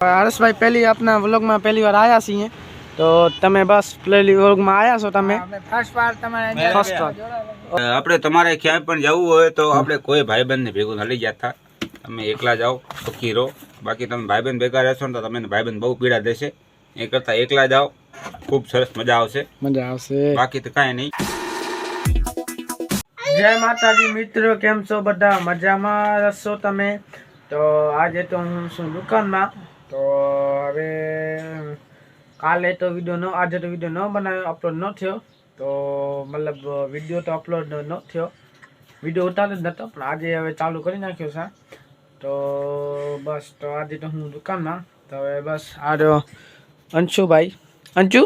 हर्ष भाई पहली अपना व्लॉग में पहली बार आया सी तो तमे बस पहली व्लॉग में आया छो तमे फर्स्ट बार तमारे फर्स्ट बार આપણે તમારે ક્યાંય પણ જવું હોય તો આપણે કોઈ ભાઈબંધ ને ભેગું ન લઈ જતા તમે એકલા જાઓ સુખી રહો બાકી તમે ભાઈબંધ ભેગા રહેશો ને તો તમને ભાઈબંધ બહુ પીડા દેશે એ કરતા એકલા જાઓ ખૂબ સરસ મજા આવશે બાકી તો કાંઈ નહીં જય માતાજી મિત્રો કેમ છો બધા મજામાં હશો તમે તો આજે તો હું છું દુકાનમાં તો હવે કાલે તો વિડિયો ન આજે તો વિડિયો ન બનાવ્યો અપલોડ ન થયો તો મતલબ વિડિયો તો અપલોડ ન થયો વિડિયો ઉતાર્યો જ નતો પણ આજે હવે ચાલુ કરી નાખ્યો છે તો બસ તો આજે તો હું દુકાનમાં તો હવે બસ આ રહ્યો અંશુભાઈ અંશુ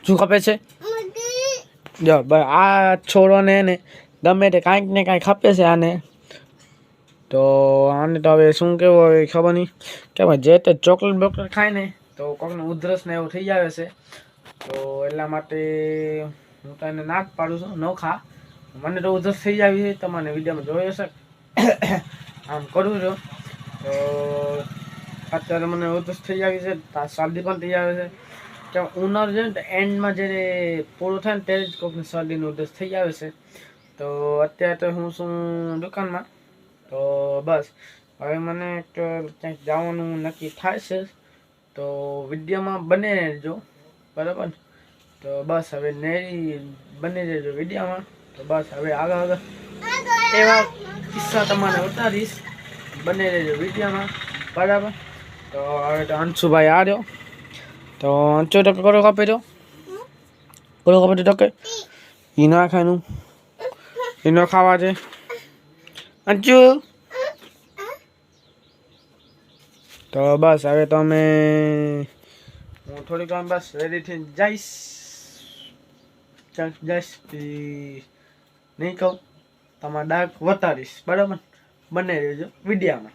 શું ખપે છે જો ભાઈ આ છોડોને ને ગમે તે કાંઈક ને કાંઈક ખપે છે આને તો આને તો હવે શું કેવું હવે ખબર નહીં કે ભાઈ જે તે ચોકલેટ બોકલેટ ખાય ને તો કોકને ઉધરસ ને એવું થઈ જાય છે તો એટલા માટે હું તો એને ના જ પાડું છું ન ખા મને તો ઉધરસ થઈ જાય છે તમને વિડીયોમાં જોયો હશે આમ કરું છું તો અત્યારે મને ઉધરસ થઈ આવી છે શરદી પણ થઈ આવે છે કે ઉનાળો છે ને તો એન્ડમાં જ્યારે પૂરું થાય ને ત્યારે જ કોઈકને શરદીનું ઉધરસ થઈ આવે છે તો અત્યારે તો હું છું દુકાનમાં તો બસ હવે મને ક્યાંક જવાનું નક્કી થાય છે તો વિડીયોમાં બને રહેજો બરાબર તો બસ હવે નેરી બને રહેજો વિડીયોમાં તો બસ હવે આગળ એવા કિસ્સા તમારે ઉતારીશ બને રહેજો વિડીયોમાં બરાબર તો હવે તો અંશુભાઈ આ રહ્યો તો અંશુ તો કરો કાપે રહ્યો કરો કાપે તો કે એ ના ખાવાનું એ ન ખાવા છે અંશુ તો બસ હવે તો અમે હું થોડીક વાર બસ રેડી થઈને જઈશ નહીં કહું તમારે ડાક વતાડીશ બરાબર બને રહેજો વિડીયામાં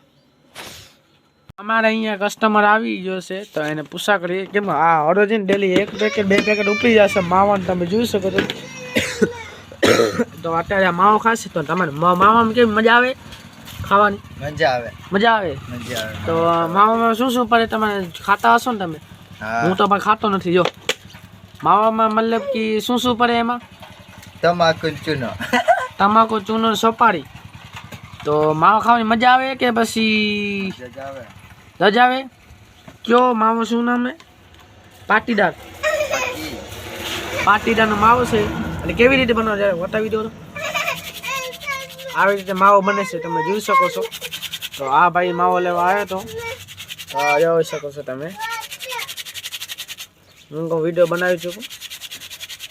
અમારે અહીંયા કસ્ટમર આવી ગયો છે તો એને પૂછા કરીએ કેમ આ ઓર્ડર છે ને ડેલી એક પેકેટ બે પેકેટ ઉપડી જશે માવાનું તમે જોઈ શકો છો તો અત્યારે માવો ખાશે તો તમારે માવામાં કેવી મજા આવે ખાવાની મજા આવે તો માવામાં શું પડે તમે ખાતા હશો ને તમે હું તો પણ ખાતો નથી જો માવામાં મતલબ કે શું પડે એમાં તમાકુ ચૂનો સોપારી તો માવો ખાવાની મજા આવે કે પછી રજા આવે કયો માવો શું નામ હે પાટીદારનો માવો છે અને કેવી રીતે બનાવો જયારે બતાવી દો આવી રીતે માવો બને છે તમે જોઈ શકો છો તો આ ભાઈ માવો લેવા આવ્યો તો જોઈ શકો છો તમે હું કોઈ વિડીયો બનાવી ચૂકું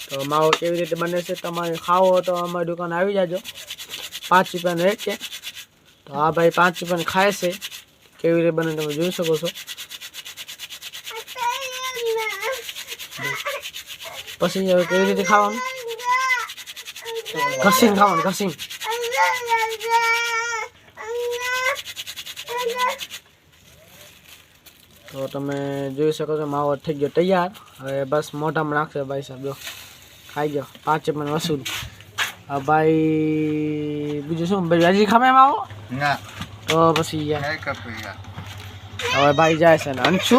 તો માવો કેવી રીતે બને છે તમારે ખાવો તો અમારી દુકાન આવી જાજો 5 રૂપિયાનો રેટ છે તો આ ભાઈ 5 રૂપિયાનો ખાય છે કેવી રીતે બને તમે જોઈ શકો છો પછી હવે કેવી રીતે ખાવાનું ઘસીને ખાવાનું ઘસીને તો તમે જોઈ શકો છો માવો થઈ ગયો તૈયાર હવે બસ મોઢામાં નાખશે ભાઈ સાહેબ જો ખાઈ ગયો 5 રૂપિયાનો વસૂલ હા ભાઈ બીજું શું હજી ખામે માવો ના તો પછી હવે ભાઈ જાય છે ને અંશુ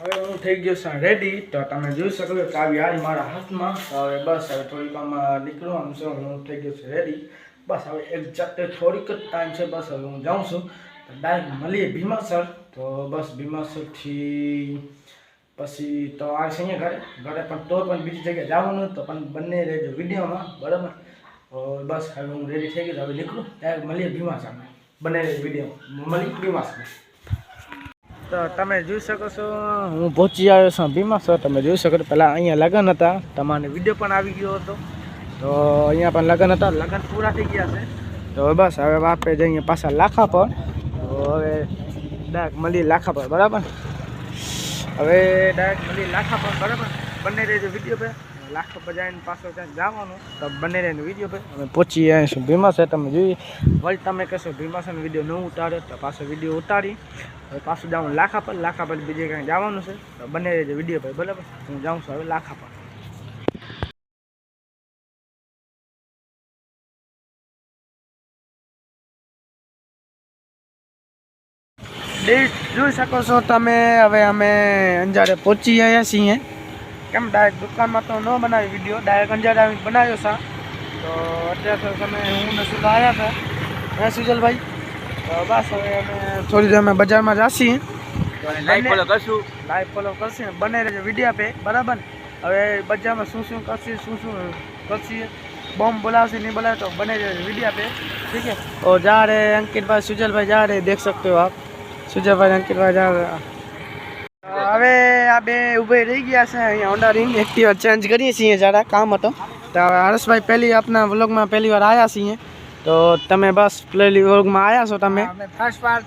હવે હું થઈ ગયો છું રેડી તો તમે જોઈ શકો છો ચાવી આવી મારા હાથમાં હવે બસ હવે થોડીક આમાં નીકળવાનું છે હું થઈ ગયો છું રેડી બસ હવે એક્ઝેક્ટ થોડીક જ ટાઈમ છે બસ હવે હું જાઉં છું તો ડાયરેક્ટ મળીએ ભીમાસર તો બસ ભીમાસરથી પછી તો આ છે અહીંયા ઘરે પણ તો પણ બીજી જગ્યાએ જવાનું તો પણ બંને રહેજો વિડીયોમાં બરાબર બસ હવે હું રેડી થઈ ગયો હવે નીકળું ત્યારે મળીએ ભીમાસરમાં બંને વિડીયો મળી ભીમાસરમાં તો તમે જોઈ શકો છો હું પહોંચી આવ્યો છું ભીમાસર તમે જોઈ શકો છો પહેલાં અહીંયા લગ્ન હતા તમારે વિડીયો પણ આવી ગયો હતો તો અહીંયા પણ લગ્ન હતા લગ્ન પૂરા થઈ ગયા છે તો બસ હવે આપણે જઈએ પાછા લાખા પર તો હવે ડાયરેક્ટ મળી લાખા પર બરાબર હવે ડાયરેક્ટ મળી લાખા પર બરાબર બંને રહેજો વિડીયો પર લાખા પર જઈને પાછો ત્યાં જવાનું તો બંને રહીને વિડીયો પર અમે પહોંચી આવીશું ભીમાસર તમે જોઈએ વળી તમે કહેશો ભીમાસરનો વિડીયો ન ઉતાર્યો તો પાછો વિડીયો ઉતારી હવે પાછું જવાનું લાખા પર બીજે ક્યાંય જવાનું છે તો બંને રહેજો વિડીયો પર બરાબર હું જાઉં છું હવે લાખા પર જોઈ શકો છો તમે હવે અમે અંજારે પહોંચી આવ્યા છીએ. કેમ ડાયરેક્ટ દુકાનમાં તો ન બનાવી વિડીયો, ડાયરેક્ટ અંજારે આવી બનાવ્યો છે. તો અત્યારે તો તમે હું ને સુધા આવ્યા હતા સુજલભાઈ. તો બસ હવે અમે થોડી વાર અમે બજારમાં જઈએ. લાઈવ ફોલો કરશું. લાઈવ ફોલો કરશે બને રહેજો વિડીયો પે બરાબર. હવે બજારમાં શું કરશે શું કરશે बॉम्ब बुलाओ नहीं बुलाओ तो बने वीडियो पे ठीक है. और जा रहे हैं अंकित भाई सुजल भाई जा रहे हैं, देख सकते हो आप सुजल भाई अंकित भाई जा रहे हैं. હવે આ બે ઊભે રહી ગયા છે અહીંયા હોન્ડા રિંગ એક્ટિવા ચેન્જ કરીએ છીએ જરા કામ હતો. તો હર્ષભાઈ પહેલી આપના વ્લોગમાં પહેલી વાર આવ્યા છીએ. તો તમે બસ પહેલી વ્લોગમાં આવ્યા છો તમે ફર્સ્ટ વાર.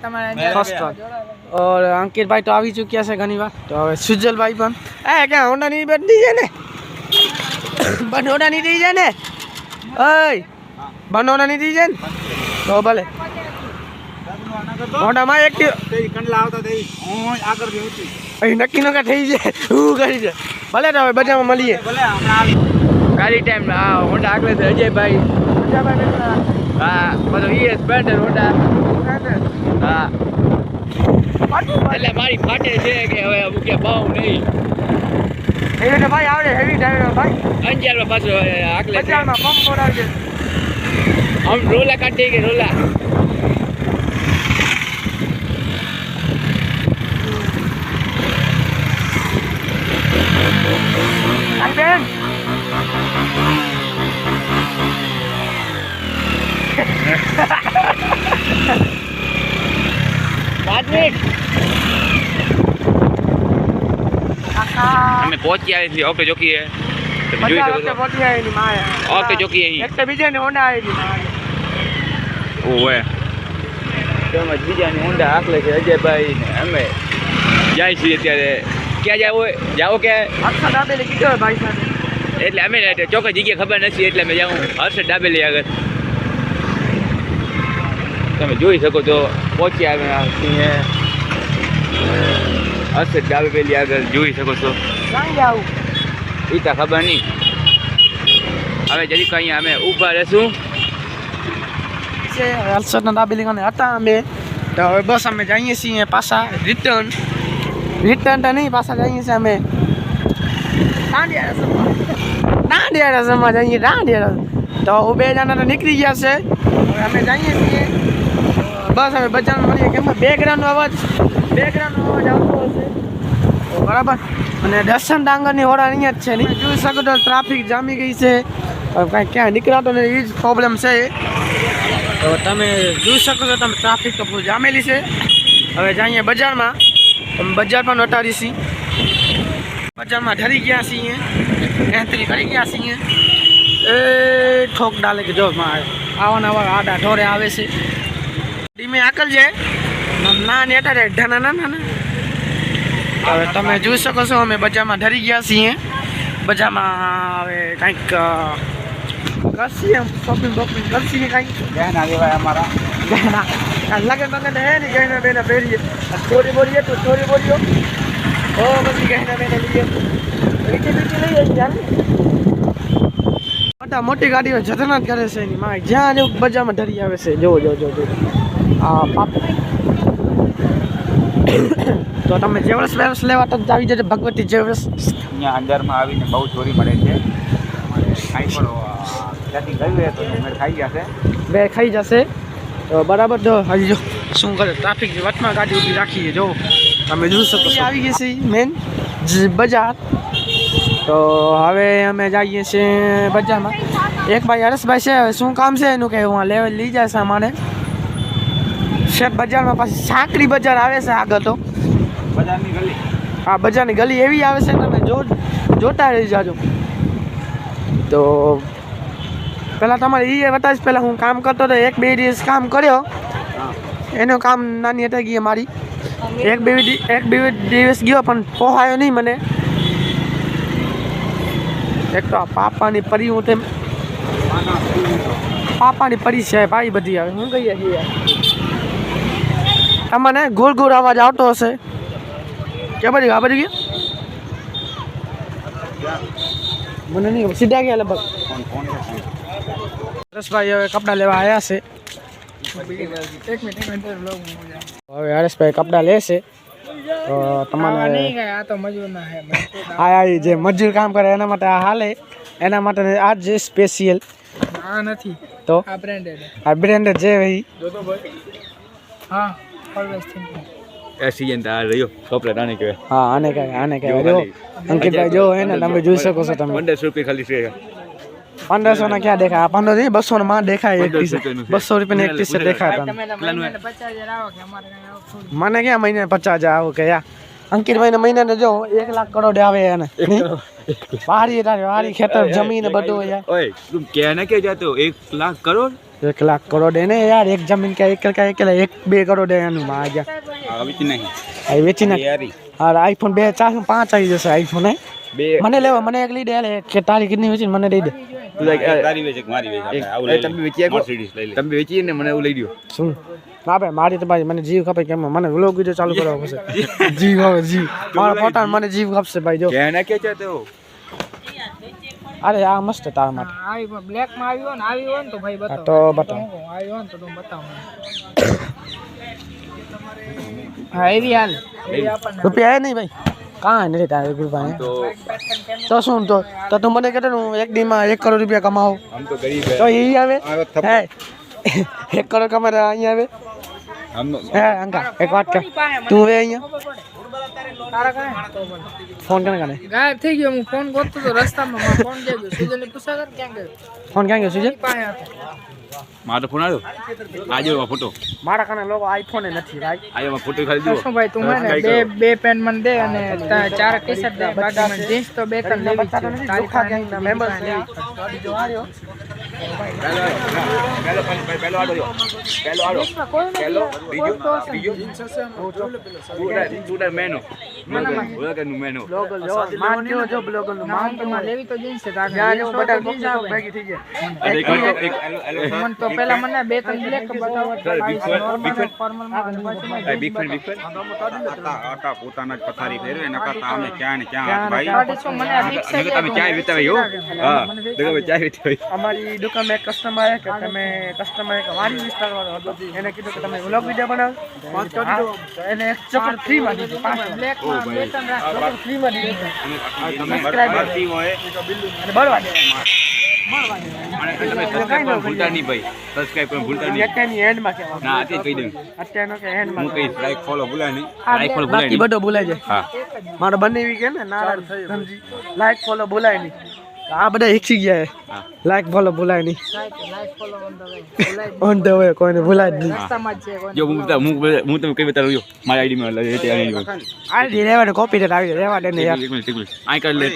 और अंकित भाई तो આવી ચૂક્યા છે ઘણી વાર. તો હવે સુજલ ભાઈ પણ ક્યાં હોન્ડા ની બેઠી છે ને બન હોન્ડા ની થઈ છે ને ઓય બનોના ની થઈ છે ને તો ભલે હોન્ડામાં એક્ટિવ કંડલા આવતા થઈ હું આગળ થી હતી અહીં નક્કી નકા થઈ જાય હું કરી છે ભલે તો હવે બજારમાં મળીએ. ગાડી ટાઈમ હા હોન્ડા આગળ છે અજયભાઈ હા બધો ઈએસ બેટર હોન્ડા હા એટલે મારી ફાટે છે કે હવે મૂકે બાવ નહીં હેવી તો ભાઈ આવડે હેવી ડ્રાઈવર ભાઈ અંજારમાં પાછો આગળ બજારમાં પંપ બોલાવજે આમ રોલા કાઢી કે રોલા બેન અમે પહોંચી આવી છીએ ઓકે જોકીએ તમે જોઈ શકો છો પહોંચી આવેલી મારે ઓકે જોકીએ અહીં એક તો બીજા ને હોન્ડા આવેલી મારે ઓવે તેમજ બીજાની હોન્ડા આખલે છે અજયભાઈ ને અમે જાય છીએ અત્યારે ક્યાં જાઓ કે અક્ષર દાબેલી કીધો ભાઈ સાથે એટલે અમે ચોક્કસ જગ્યા ખબર નથી એટલે અમે જાઉં હર્ષદ ડાબેલી આગળ તમે જોઈ શકો છો પહોંચી આવ્યા છીએ હર્ષદ ડાબેલી આગળ જોઈ શકો છો ક્યાં જાવું એ તો ખબર નહીં હવે જરીક અહીંયા અમે ઊભા રહેશું છે હર્ષદના દાબેલી કને હતા અમે તો હવે બસ અમે જઈએ છીએ પાછા રિટર્ન તો નહીં પાછા જઈએ છીએ અમે દાંડિયા રસમમાં જઈએ દાંડિયા રસમ તો બે જણા તો નીકળી ગયા છે હવે અમે જઈએ છીએ બસ હવે બજારમાં મળીએ કેમ બેકગ્રાઉન્ડનો અવાજ આવતો હશે તો બરાબર. અને દર્શન ડાંગરની હોડા અહીંયા જ છે નહીં જોઈ શકો તો ટ્રાફિક જામી ગઈ છે કાંઈ ક્યાંય નીકળાતો ને એ જ પ્રોબ્લેમ છે. તો તમે જોઈ શકો છો તમે ટ્રાફિક તો પૂરું જામેલી છે. હવે જઈએ બજારમાં તમે બજાર પણ વટાડી છીએ બજારમાં ઢરી ગયા છીએ એન્ટ્રી કરી ગયા છીએ એ ઠોક ડાલે કે જો આવા આડા ઢોરે આવે છે ધીમે આકલ છે ના નેટા રે ઢાના ના. હવે તમે જોઈ શકો છો અમે બજારમાં ઢરી ગયા છીએ બજારમાં હવે કંઈક કરશી એમ શોપિંગ કરશી કંઈક ગહેના લેવાય અમારા ગહેના લગન બગન હે ને ગહેના બેના પહેરીએ ચોરી બોલીએ તો ચોરી બોલીઓ ઓ પછી ગહેના બેના લઈએ બીજી લઈએ યાર મોટી ગાડીઓ જતનાટ કરે છે એની માં જ્યાં જેવું બજારમાં ઢરી આવે છે જો આ પાપ તો તમે જેવરસ વેવરસ લેવા તો આવી જજો ભગવતી જેવરસ અહીંયા અંદરમાં આવીને બહુ ચોરી મળે છે કાંઈ પણ ત્યાંથી ગયું હોય તો મેં ખાઈ ગયા છે બે ખાઈ જશે તો બરાબર. જો હજી જો શું કરે ટ્રાફિક વચમાં ગાડી ઊભી રાખીએ જો તમે જોઈ શકો છો આવી ગઈ છે મેન બજાર. તો હવે અમે જઈએ છીએ બજારમાં એક ભાઈ હરેશભાઈ છે હવે શું કામ છે એનું કે હું લેવલ લઈ જાય છે અમારે શેઠ બજારમાં પાછી સાંકડી બજાર આવે છે આગળ તો બજારની ગલી હા બજારની ગલી એવી આવે છે તમે જોતા રહી જાજો. તો પહેલાં તમારે એ બતાવીશ પહેલાં હું કામ કરતો હતો 1-2 દિવસ કામ કર્યો એનું કામ નાની હતા ગઈ મારી 1-2 દિવસ ગયો પણ પોહાયો નહીં મને. એક તો પાપાની પરી હું તેમ પાપાની પરી છે ભાઈ બધી આવે હું કહીએ છીએ તમને ગોળ ગોળ અવાજ આવતો હશે કે બધી આ બધી ગયા મને નહીં સીધા ગયા લગભગ. રસભાઈ હવે કપડાં લેવા આવ્યા છે. એક મિનિટ હવે હરેશભાઈ કપડાં લેશે તો તમારે આ તો મજૂર ના હે આ જે મજૂર કામ કરે એના માટે આ હાલે એના માટે આ જે સ્પેશિયલ આ નથી તો આ બ્રાન્ડેડ આ બ્રાન્ડેડ જે ભાઈ હા ઓલવેઝ થિંકિંગ એસીએન આ રહ્યો કપડા નાની કે હા આને કહેવાય જો અંકિતભાઈ જો હે ને તમે જોઈ શકો છો તમે 1500 રૂપિયા ખાલી છે 1500 ના ક્યાં દેખાય 15 નહીં 200 માં દેખાય એક ટી-શર્ટ 200 રૂપિયાની એક ટી-શર્ટ દેખાય તમને 50,000 આવો કે અમારે કઈ આવો થોડું મને ક્યાં મહિને 50,000 આવો કે યાર અંકિતભાઈ ને મહિને જો 1 લાખ કરોડ આવે એને વારી ખેતર જમીન બધું યાર ઓય તું कहना क्या चाहते हो 1 लाख करोड़ 1 લાખ કરોડ એને યાર એક જમીન કે એક 2 કરોડ એનું માં આ ગયા આવી નહીં આ વેચી નાખ યારી હા આઈફોન 2 4 5 આવી જશે આઈફોન હે મને લેવા મને એક લઈ દે કે તારી કેટલી વેચી મને દઈ દે તારી વેચે મારી વેચે આવું લઈ તમે વેચી મર્સિડીઝ લઈ લે તમે વેચી ને મને એવું લઈ દયો શું ના ભાઈ મારી તો ભાઈ મને જીવ ખપે કેમ મને વ્લોગ વિડિયો ચાલુ કરવો પડશે જીવ હવે જીવ મારા ફોટા મને જીવ ખપશે ભાઈ જો कहना क्या चाहते हो અરે આ મસ્ત તારા માટે આવી બ્લેક માં આવ્યો ને તો ભાઈ બતાવો તો બતાવો આવ્યો ને તો તું બતાવો હા એવી હાલ એવી આપણને રૂપિયા હે નહીં ભાઈ કાંઈ નથી તારે રૂપિયા તો શું તો તું મને કહેતો હું એક દીમાં 1 કરોડ રૂપિયા કમાવો हम तो गरीब है તો એ આવે હે 1 કરોડ કમારે અહીંયા આવે हम હે અંકા એક વાત કર તું હવે અહીંયા તારા કાંઈ ફોન કરે ગાયબ થઈ ગયો હું ફોન કરતો તો રસ્તામાં મારો ફોન જઈ ગયો સુજને પૂછા કર ક્યાં ગયો ફોન ક્યાં ગયો સુજે પાસે હતો मारो फोन आयो आजो फोटो મારા કાને લોકો આઈફોન નથી ભાઈ आयो फोटो खाली दो શું ભાઈ તું મને બે પેન મને દે અને 4 ટી-શર્ટ દે બાકી મને જીન્સ તો 2 3 લેવી છે તારી દુખા ગેંગના મેમ્બર पहलो आडो पहलो आडो पहलो बीजो तूड़ा मेनो बोला के नु मेनो લોગલ જો માન્યો જો બ્લોગલ નું નામ તો માં લેવી તો જીન્સ છે તારે યાર હું બટન બોક્સ ભેગી થઈ ગયા एक મને તો પેલા મને 2 3 બ્લેક બતાવો ફોર્મલ માં बिग फैन आटा પોતાના જ પથારી ફેરવે નકા તામે ક્યાં ને ક્યાં ભાઈ શું મને આ ફિક્સ છે તમે ચાય વિતાવી હો હા દેખો ચાય વિતાવી અમારી દુકાનમાં એક કસ્ટમર આવે કે તમે કસ્ટમર એક વારી વિસ્તાર વાળો હતો એને કીધું કે તમે વ્લોગ વિડિયો બનાવો તો એને એક ચોકલેટ ફ્રી માં દીધી બ્લેક માં 2 3 રાખ ફ્રી માં દીધી તમે બરતી હોય અને બળવા દે અને તમે સબસ્ક્રાઇબ પણ ભૂલતા નહીં ભાઈ સબસ્ક્રાઇબ પણ ભૂલતા નહીં અત્યારની એન્ડ માં કહેવા ના તે કહી દઉં અત્યારનો કે એન્ડ હું માં કહીશ લાઈક ફોલો ભૂલાય નહીં લાઈક ફોલો ભૂલાય બાકી નહીં બધો ભૂલાઈ જાય હા મારો બંને એવી કે ને નારાયણ સમજી લાઈક ફોલો ભૂલાય નહીં આ બધા શીખી ગયા હા લાઈક ફોલો ભૂલાય નહીં like follow on the way કોઈને ભૂલાય જ નહીં રસ્તામાં જ છે જો હું તમે કઈ બતાવું જો મારી આઈડી માં આ રેવા કોપી રેટ આવી રેવા દે ને યાર આઈ કર લે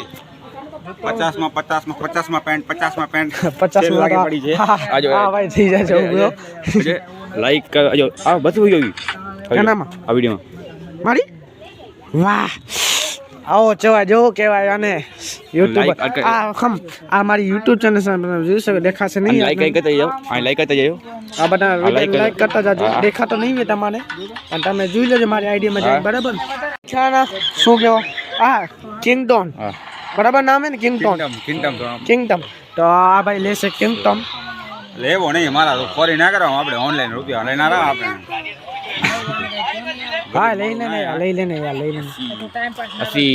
50 માં 50 માં પેન્ટ 50 માં પેન્ટ 50 લાગે પડી છે આજો હા ભાઈ થઈ જાય છે બ્રો લાઈક કર આજો આ બધું જોયું કેનામાં આ વિડિયોમાં મારી વાહ આવો ચવા જો કહેવાય અને યુટ્યુબ આ ખમ આ મારી યુટ્યુબ ચેનલ છે જોઈ શકો દેખાશે નહીં લાઈક કઈ કરતા જાવ આ લાઈક કરતા જાવ આ બધા લાઈક કરતા જાજો દેખાતો નહીં હોય તમને અને તમે જોઈ લેજો મારી આઈડી માં જઈને બરાબર ખ્યાના શું કહેવા આ કિંગડમ હા બરાબર નામ હે ને કિંગડમ કિંગડમ તો આ ભાઈ લેશે કિંગડમ લેવો નહીં મારા તો ફોરી ના કરો આપણે ઓનલાઈન રૂપિયા લઈને ના આપણે હા લઈ લે ને યાર લઈ લે ટાઈમ પાસ ਅਸੀਂ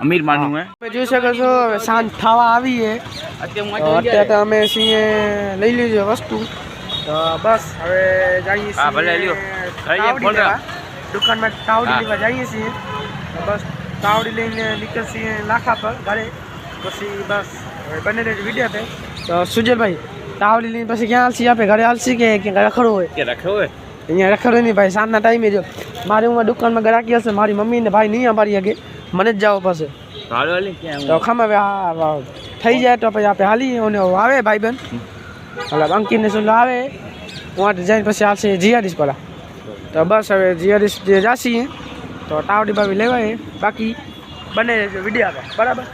અમીર માનું હે તમે જોઈ શકો છો હવે સાંજ થવા આવી છે અત્યારે તો અમે છીએ લઈ લીધો વસ્તુ તો બસ હવે જઈએ હા, ભલે લ્યો. તાવડી બોલ લેવા. દુકાનમાં તાવડી હા. લેવા જઈએ છીએ તો બસ તાવડી લઈને નીકળીએ લાખા પર ઘરે પછી બસ હવે બને રહે વિડીયો પે તો સુજલભાઈ તાવડી લઈને પછી ક્યાં હાલશી આપણે ઘરે હાલશી કે ક્યાં રખડવું હોય કે રાખ્યો હે અહીંયા રખડવું નહીં ભાઈ સાંજના ટાઈમે જો મારી હું દુકાનમાં ગ્રાહકી હશે મારી મમ્મી ને ભાઈ નહીં અમારી આગે મને જ જવું પડશે હાલો હાલે ક્યાં તો ખમ હવે થઈ જાય તો પછી આપણે હાલી અને આવે ભાઈબંધ એટલે અંકિતને શું આવે હું જઈને પછી આવશે જીઆરડીસ પેલા તો બસ હવે જીઆરડીસ જે જાશીએ તો તાવડી બાવી લેવાય બાકી બને વિડીયો આવે બરાબર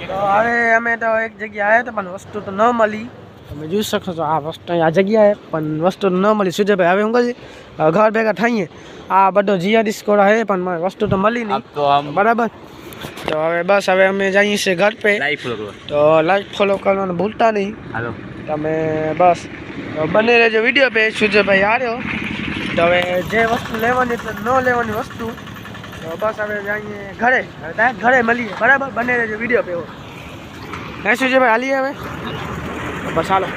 તો હવે અમે તો એક જગ્યાએ આવ્યા હતા પણ વસ્તુ તો ન મળી તમે જોઈ શકો છો આ વસ્તુ આ જગ્યાએ પણ વસ્તુ ન મળી સુજયભાઈ હવે હું કહી ઘર ભેગા થઈએ આ બધો જીઆરડીસ કોડા હે પણ મને વસ્તુ તો મળી નહીં તો આમ બરાબર તો હવે બસ હવે અમે જઈએ છીએ ઘર પે લાઈક ફોલો કરો તો લાઈક ફોલો કરવાનું ભૂલતા નહીં હાલો તમે બસ બને રહેજો વિડીયો પે સુજયભાઈ આવ્યો તો હવે જે વસ્તુ લેવાની એટલે ન લેવાની વસ્તુ તો બસ હવે જઈએ ઘરે. હવે ત્યાં ઘરે મળીએ, બરાબર? બને રહેજો વિડીયો પેવો. શું છે ભાઈ, હાલીએ હવે? તો બસ હાલો.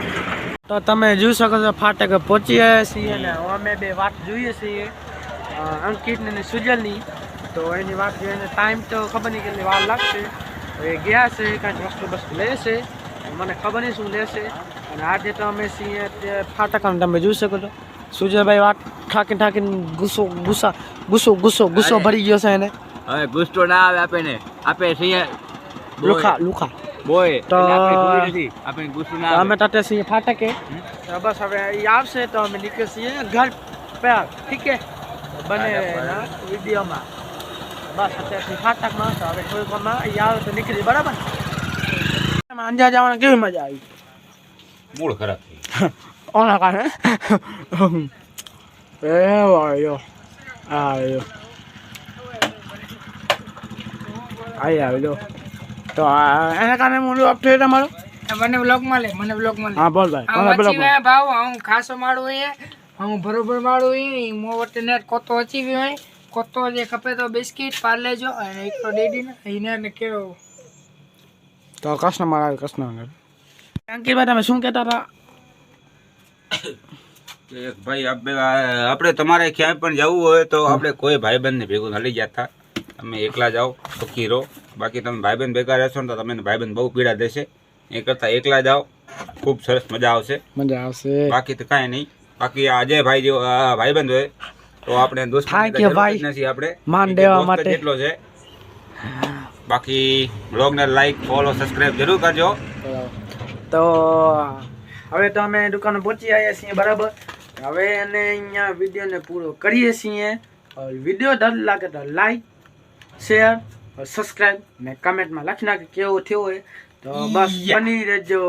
તો તમે જોઈ શકો છો ફાટક પહોંચી ગયા છીએ ને અમે બે વાત જોઈએ છીએ અંકિતની અને સુજલની. તો એની વાત જોઈને ટાઈમ તો ખબર નહીં કેટલી વાર લાગશે. એ ગયા છે કાંઈક વસ્તુ લેશે, મને ખબર નહીં શું લેશે. અને આજે તો અમે છીએ ફાટક, તમે જોઈ શકો છો સુજલભાઈ વાત ઠાકીને ગુસ્સો ભરી ગયો છે એને. હવે ગુસ્સો ના આવે આપે છીએ લુખા બોય તો આપણે ગુસ્સો ના આવે. અમે તાતે છીએ ફાટકે. તો બસ હવે એ આવશે તો અમે નીકળીએ છીએ ઘર પર. ઠીક છે, બને વિડીયોમાં. બસ અત્યારથી ફાટકમાં તો હવે થોડીકમાં એ આવે તો નીકળી, બરાબર? અંજાર જવાની કેવી મજા આવી? મૂળ ખરાબ થઈ ઓના કારણે આવ્યો તો એના કારણે હું અપ થયો તમારો. મને બ્લોગમાં લે, મને બ્લોગમાં લે. હા બોલ ભાઈ, આ વચ્ચે મે ભાવ હું ખાસો માળું એ હું બરોબર માળું એ મો વટે ને કોતો અચીવી હોય. કોતો જે ખપે તો બિસ્કિટ પાર્લેજો અને એક તો ડેડી ને એને ને કેવો તો કસ્ટમર આવે કસ્ટમર. અંકિતભાઈ તમે શું કહેતા હતા? એક ભાઈ આપણે તમારે ક્યાંય પણ જવું હોય તો આપણે કોઈ ભાઈબંધને ભેગું ન લઈ જતા. તમે એકલા જાઓ સુખી રહો. બાકી તમે ભાઈબંધ ભેગા રહેશો ને તો તમને ભાઈબંધ બહુ પીડા દેશે. એ કરતાં એકલા જાઓ, ખૂબ સરસ મજા આવશે. બાકી તો કાંઈ નહીં. બાકી આજે ભાઈ જેવો ભાઈબંધ હોય તો આપણે દોસ્ત નથી, આપણે માન દેવા માટે જેટલો છે. બાકી બ્લોગને લાઈક ફોલો સબસ્ક્રાઇબ જરૂર કરજો. તો હવે તો અમે દુકાને પહોંચી આવ્યા છીએ, બરાબર? હવે એને અહીંયા વિડીયોને પૂરો કરીએ છીએ. વિડીયો ડર લાગે તો લાઈક શેર સબસ્ક્રાઈબ ને કમેન્ટમાં લખી નાખી કેવો થયો હોય. તો બસ બની રહેજો,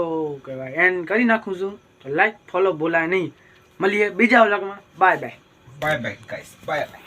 કહેવાય એન્ડ કરી નાખું છું. તો લાઈક ફોલો બોલાય નહીં. મળીએ બીજા વ્લોગમાં. Bye bye bye bye guys, bye bye.